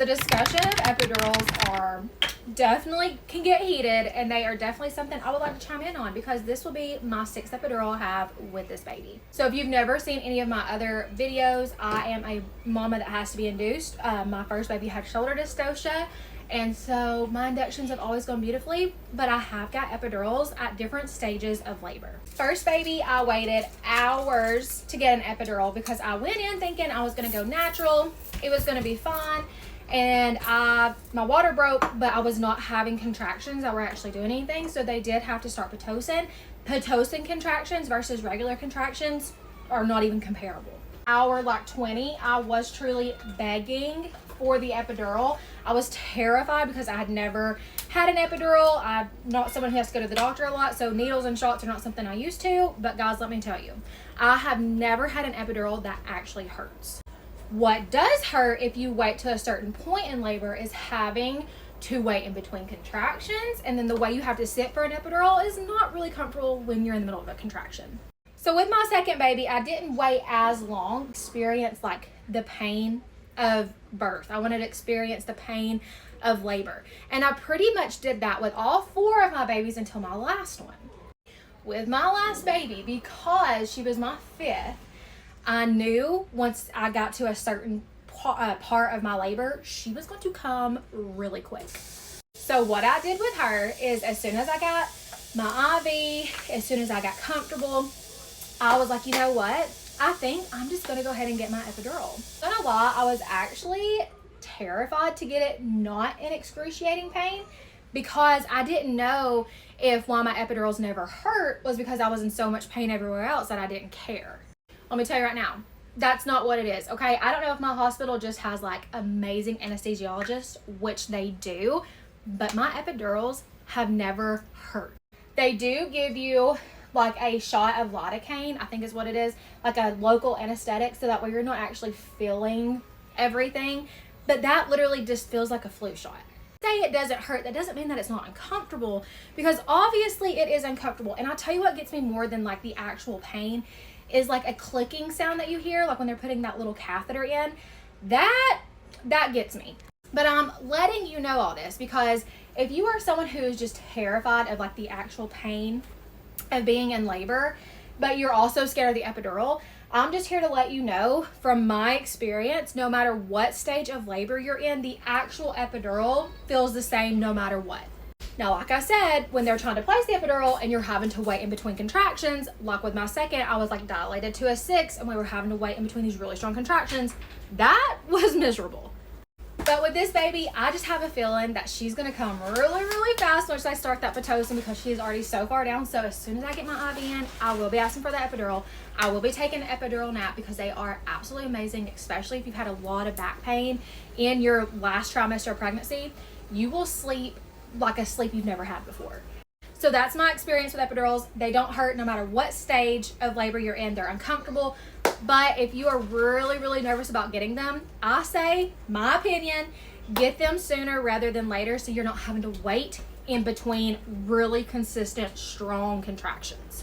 The discussion of epidurals are definitely can get heated, and they are definitely something I would like to chime in on because this will be my 6th epidural I have with this baby. So if you've never seen any of my other videos, I am a mama that has to be induced. My first baby had shoulder dystocia, and so my inductions have always gone beautifully, but I have got epidurals at different stages of labor. First baby, I waited hours to get an epidural because I went in thinking I was gonna go natural, it was gonna be fine, and my water broke, but I was not having contractions that were actually doing anything, so they did have to start Pitocin. Pitocin contractions versus regular contractions are not even comparable. Hour like 20, I was truly begging for the epidural. I was terrified because I had never had an epidural. I'm not someone who has to go to the doctor a lot, so needles and shots are not something I used to, but guys, let me tell you, I have never had an epidural that actually hurts. What does hurt if you wait to a certain point in labor is having to wait in between contractions, and then the way you have to sit for an epidural is not really comfortable when you're in the middle of a contraction. So with my second baby, I didn't wait as long to experience like the pain of birth. I wanted to experience the pain of labor, and I pretty much did that with all 4 of my babies until my last one. With my last baby, because she was my 5th, I knew once I got to a certain part of my labor, she was going to come really quick. So what I did with her is as soon as I got my IV, as soon as I got comfortable, I was like, you know what? I think I'm just going to go ahead and get my epidural. Not gonna lie, I was actually terrified to get it not in excruciating pain because I didn't know if why my epidurals never hurt was because I was in so much pain everywhere else that I didn't care. Let me tell you right now, that's not what it is, okay? I don't know if my hospital just has like amazing anesthesiologists, which they do, but my epidurals have never hurt. They do give you like a shot of lidocaine, I think is what it is, like a local anesthetic, so that way you're not actually feeling everything, but that literally just feels like a flu shot. Say it doesn't hurt, that doesn't mean that it's not uncomfortable, because obviously it is uncomfortable. And I'll tell you what gets me more than like the actual pain is like a clicking sound that you hear, like when they're putting that little catheter in. That gets me. But I'm letting you know all this because if you are someone who is just terrified of like the actual pain of being in labor, but you're also scared of the epidural, I'm just here to let you know from my experience, no matter what stage of labor you're in, the actual epidural feels the same no matter what. Now, like I said, when they're trying to place the epidural and you're having to wait in between contractions, like with my second, I was like dilated to a 6 and we were having to wait in between these really strong contractions. That was miserable. But with this baby, I just have a feeling that she's going to come really, really fast once I start that Pitocin because she is already so far down. So as soon as I get my IV in, I will be asking for the epidural. I will be taking an epidural nap because they are absolutely amazing, especially if you've had a lot of back pain in your last trimester of pregnancy. You will sleep like a sleep you've never had before. So that's my experience with epidurals. They don't hurt no matter what stage of labor you're in. They're uncomfortable. But if you are really, really nervous about getting them, I say, my opinion, get them sooner rather than later so you're not having to wait in between really consistent, strong contractions.